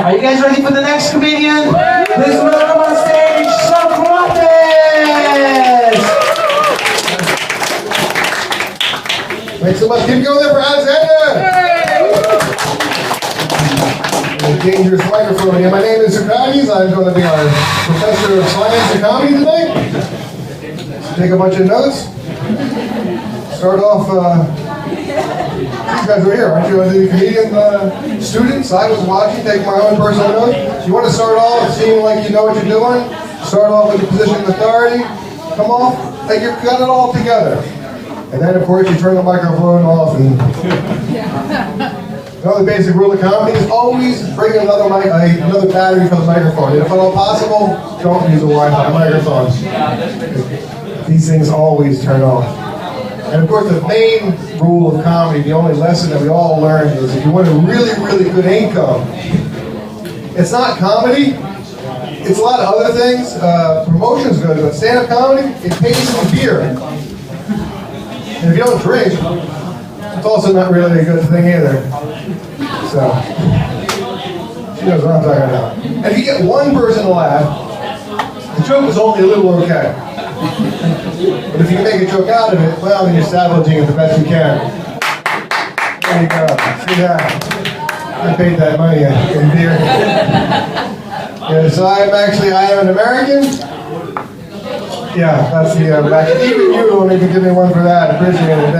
Are you guys ready for the next comedian? Please welcome on stage, Socrates! Thanks so much. Keep going there for Alexander! A dangerous microphone again. My name is Socrates. I'm going to be our professor of science and comedy tonight. Take a bunch of notes. Start off, these guys are here, aren't you? The comedian students. I was watching, taking my own personal notes. You want to start off seeming like you know what you're doing. Start off with a position of authority. Come off like you've got it all together. And then, of course, you turn the microphone off. And another basic rule of comedy is always bring another battery for the microphone. If at all possible, don't use a Wi-Fi microphone. These things always turn off. And of course, the main rule of comedy, the only lesson that we all learn is if you want a really, really good income, it's not comedy. It's a lot of other things. Promotion's good, but stand-up comedy, it pays for beer. And if you don't drink, it's also not really a good thing either. So, she knows what I'm talking about. And if you get one person to laugh, the joke is only a little okay. But if you can make a joke out of it, well, then you're salvaging it the best you can. There you go. See that? I paid that money in beer. Yeah, so I am an American. Yeah, that's the back. Even you don't even give me one for that. Appreciate it.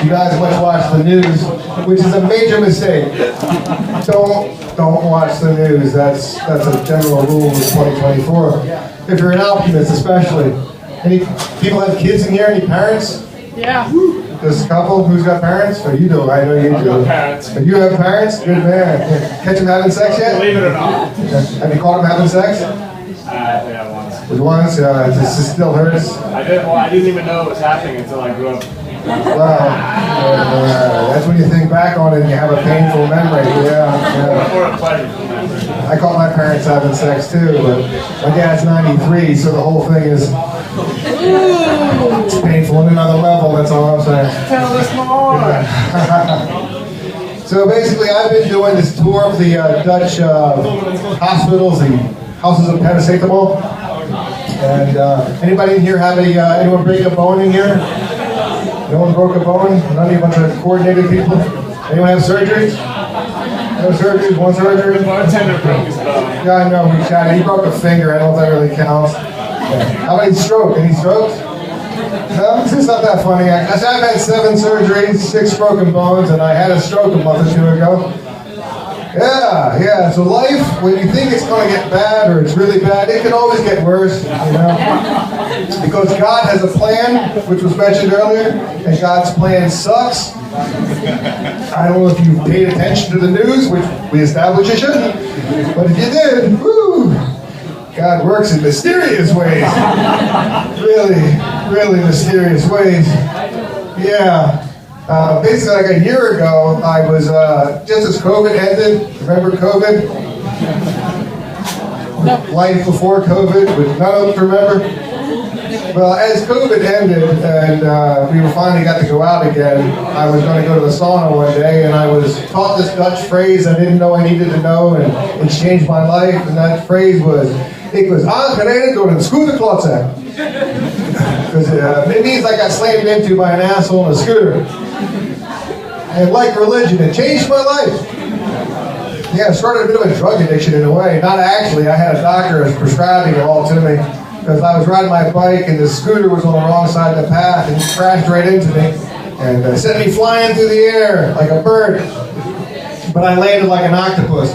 You guys must watch the news, which is a major mistake. Don't watch the news. That's a general rule of 2024. If you're an optimist, especially. Any people have kids in here? Any parents? Yeah. There's a couple. Who's got parents? Oh, you do. I know you do. I've got parents. You have parents? Good man. Catch them having sex yet? Believe it or not. Have you caught them having sex? Yeah, once. With once? This still hurts. I didn't even know it was happening until I grew up. Wow. That's when you think back on it and you have a painful memory. Yeah. Or a pleasurable memory. I caught my parents having sex too, but my dad's 93, so the whole thing is it's painful on another level, that's all I'm saying. Tell us more. So basically, I've been doing this tour of the Dutch hospitals, the houses of paracetamol. And anybody in here have anyone break a bone in here? No one broke a bone? None of you bunch of coordinated people? Anyone have surgeries? No surgeries? One surgery? Bartender broke his bone. Yeah, I know, we chatted. He broke a finger. I don't know if that really counts. Yeah. How about stroke? Any strokes? No, it's not that funny. I've had 7 surgeries, 6 broken bones, and I had a stroke a month or 2 ago. Yeah. So life, when you think it's going to get bad or it's really bad, it can always get worse, you know? Because God has a plan, which was mentioned earlier, and God's plan sucks. I don't know if you paid attention to the news, which we established you shouldn't, but if you did, woo! God works in mysterious ways. Really mysterious ways. Yeah. Basically, like a year ago, I was, just as COVID ended, remember COVID? No. Life before COVID, which none of us remember? Well, as COVID ended and we finally got to go out again, I was going to go to the sauna one day, and I was taught this Dutch phrase I didn't know I needed to know, and it's changed my life, and that phrase was, ik was aangereden door een scooterklotser. Because it means I got slammed into by an asshole in a scooter. And like religion, it changed my life. Yeah, it started a bit of a drug addiction in a way. Not actually, I had a doctor who was prescribing it all to me. Because I was riding my bike and the scooter was on the wrong side of the path and he crashed right into me. And sent me flying through the air like a bird. But I landed like an octopus.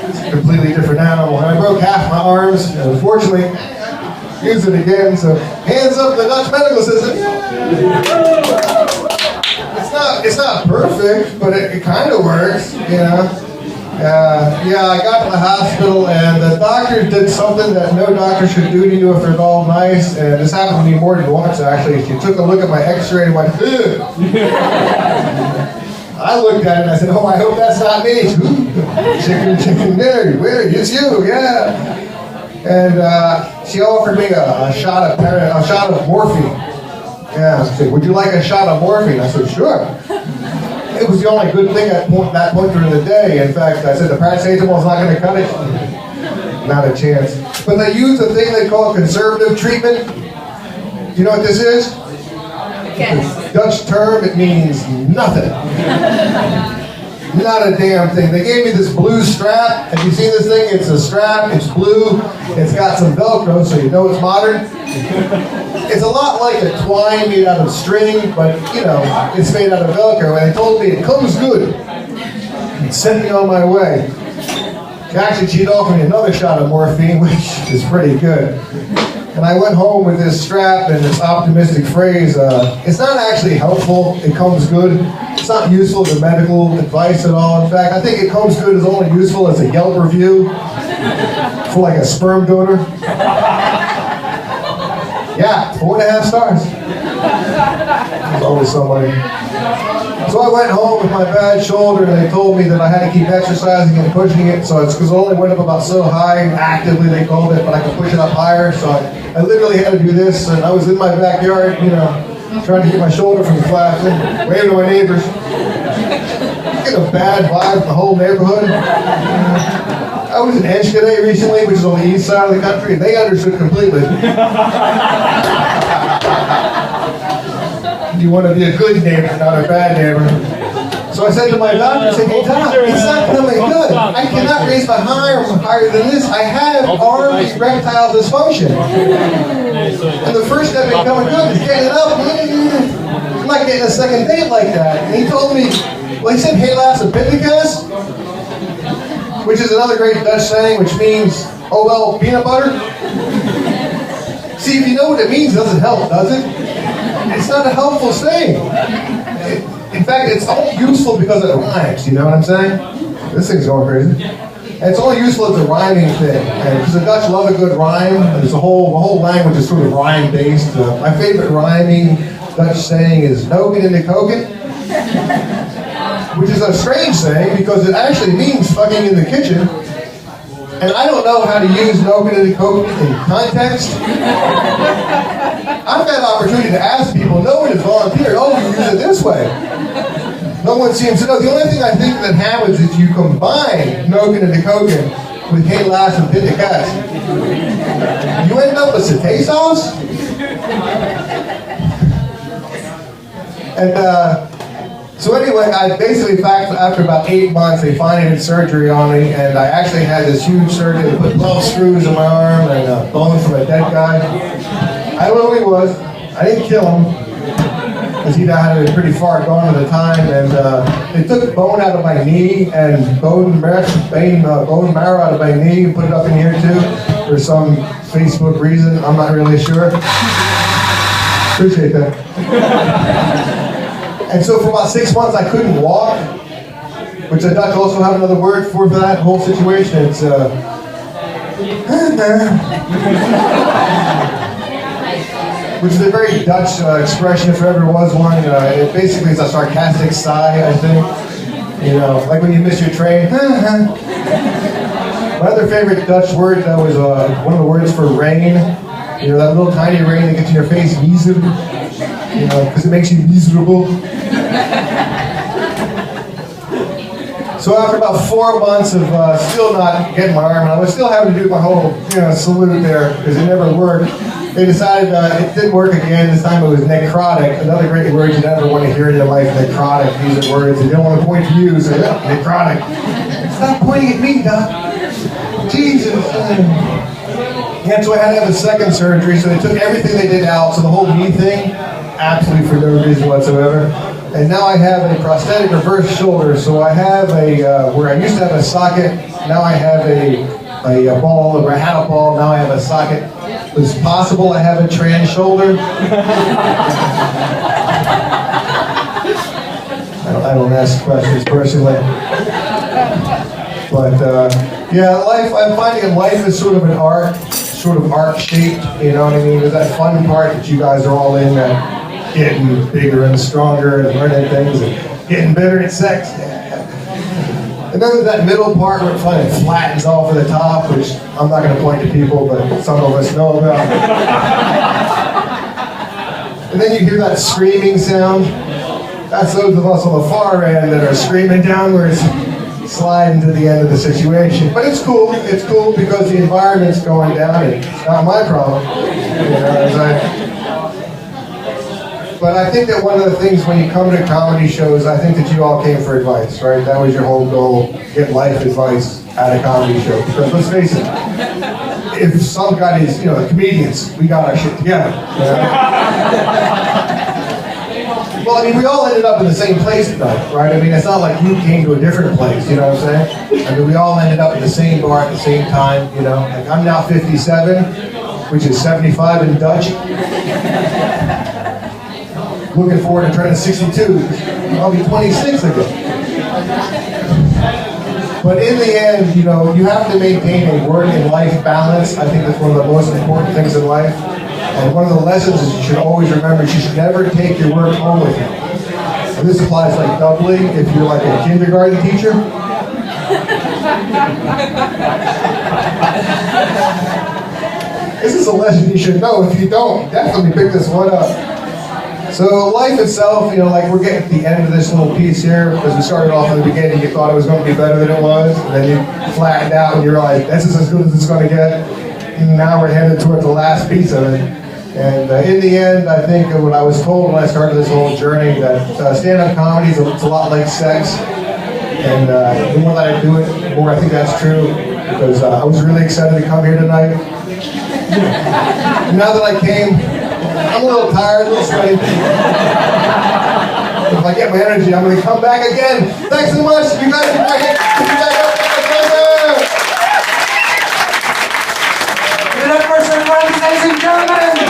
It's a completely different animal. And I broke half my arms. And unfortunately, use it again. So hands up the Dutch medical system. It's not perfect, but it kind of works, you know. Yeah, I got to the hospital and the doctor did something that no doctor should do to you if they're all nice. And this happened to me more than once, actually. She took a look at my x-ray and went, ugh. I looked at it and I said, oh, I hope that's not me. Chicken dinner, it's you, yeah. And she offered me a shot of morphine. Yeah, she said, would you like a shot of morphine? I said, sure. it was the only good thing at that point during the day. In fact, I said the paracetamol's not going to cut it. Not a chance. But they use a thing they call conservative treatment. You know what this is? Yes. Dutch term, it means nothing. Not a damn thing. They gave me this blue strap. Have you seen this thing? It's a strap, it's blue, it's got some Velcro, so you know it's modern. It's a lot like a twine made out of string, but you know, it's made out of Velcro. And they told me it comes good. It sent me on my way. Actually, she'd offered me another shot of morphine, which is pretty good. And I went home with this strap and this optimistic phrase, it's not actually helpful, it comes good. It's not useful as medical advice at all. In fact, I think it comes good is only useful as a Yelp review for like a sperm donor. Yeah, 4.5 stars. There's always somebody. So I went home with my bad shoulder and they told me that I had to keep exercising and pushing it. So it's because it only went up about so high, actively they called it, but I could push it up higher. So I literally had to do this, and I was in my backyard, you know, trying to keep my shoulder from flapping, waving to my neighbors. Getting a bad vibe from the whole neighborhood. I was in Enschede recently, which is on the east side of the country, and they understood completely. You want to be a good neighbor, not a bad neighbor. So I said to my doctor, I said, hey Tom, it's not coming good. I cannot raise my arm higher than this. I have arm erectile dysfunction. And the first step in coming good is getting it up. I'm not getting a second date like that. And he told me, well, he said, helaas appendicus, which is another great Dutch saying, which means, oh well, peanut butter. See, if you know what it means, it doesn't help, does it? It's not a helpful saying. In fact, it's only useful because it rhymes, you know what I'm saying? This thing's going crazy. And it's only useful as a rhyming thing. Because the Dutch love a good rhyme. There's the whole language is sort of rhyme-based. My favorite rhyming Dutch saying is noken in de koken, which is a strange saying because it actually means fucking in the kitchen. And I don't know how to use noken in de koken in context. I've had opportunity to ask people, no one has volunteered, oh, you use it this way. No one seems to know. The only thing I think that happens is you combine noken and de koken with helaas and pindakaas. You end up with satay sauce. And so anyway, I basically, after about 8 months, they finally did surgery on me, and I actually had this huge surgery. They put 12 screws in my arm and a bone from a dead guy. I don't know who he was. I didn't kill him, because he died pretty far gone at the time. And they took bone out of my knee and bone marrow out of my knee and put it up in here too, for some Facebook reason. I'm not really sure. Appreciate that. And so for about 6 months I couldn't walk, which the Dutch also have another word for that whole situation. It's which is a very Dutch expression, if there ever was one. It basically is a sarcastic sigh, I think. You know, like when you miss your train. My other favorite Dutch word, though, is one of the words for rain. You know, that little tiny rain that gets in your face, miserable. You know, because it makes you miserable. So after about 4 months of still not getting my arm, and I was still having to do my whole, salute there, because it never worked. They decided it didn't work again. This time it was necrotic. Another great word you never want to hear in your life, necrotic. These are words they don't want to point to you, so yeah, necrotic. Stop pointing at me, Doc. Jesus. And so I had to have a second surgery, so they took everything they did out, so the whole knee thing, absolutely for no reason whatsoever. And now I have a prosthetic reverse shoulder, so I have where I used to have a socket, now I have a ball, or I had a ball, now I have a socket. It's possible I have a trans shoulder. I don't ask questions personally. But yeah, I'm finding life is sort of an arc, sort of arc-shaped, you know what I mean? There's that fun part that you guys are all in, that getting bigger and stronger and learning things and getting better at sex. And then there's that middle part where it kind of flattens off at the top, which I'm not going to point to people, but some of us know about. And then you hear that screaming sound. That's those of us on the far end that are screaming downwards, sliding to the end of the situation. But it's cool because the environment's going down and it's not my problem. But I think that one of the things when you come to comedy shows, I think that you all came for advice, right? That was your whole goal, get life advice at a comedy show. Because let's face it, if somebody's, the comedians, we got our shit together. Well, I mean, we all ended up in the same place tonight, right? I mean, it's not like you came to a different place, you know what I'm saying? I mean, we all ended up in the same bar at the same time, Like, I'm now 57, which is 75 in Dutch. Looking forward to turning 62. I'll be 26 again. But in the end, you have to maintain a work and life balance. I think that's one of the most important things in life. And one of the lessons is you should always remember you should never take your work home with you. And this applies like doubly if you're like a kindergarten teacher. This is a lesson you should know. If you don't, definitely pick this one up. So life itself, like we're getting to the end of this little piece here, because we started off in the beginning, you thought it was going to be better than it was, and then you flattened out and you realized this is as good as it's going to get. And now we're headed toward the last piece of it. And in the end, I think what I was told when I started this whole journey, that stand-up comedy is a lot like sex. And the more that I do it, the more I think that's true, because I was really excited to come here tonight. Now that I came, I'm a little tired, a little sweaty. If I get my energy, I'm going to come back again. Thanks so much. You guys are great. Give it up for some friends, ladies and gentlemen.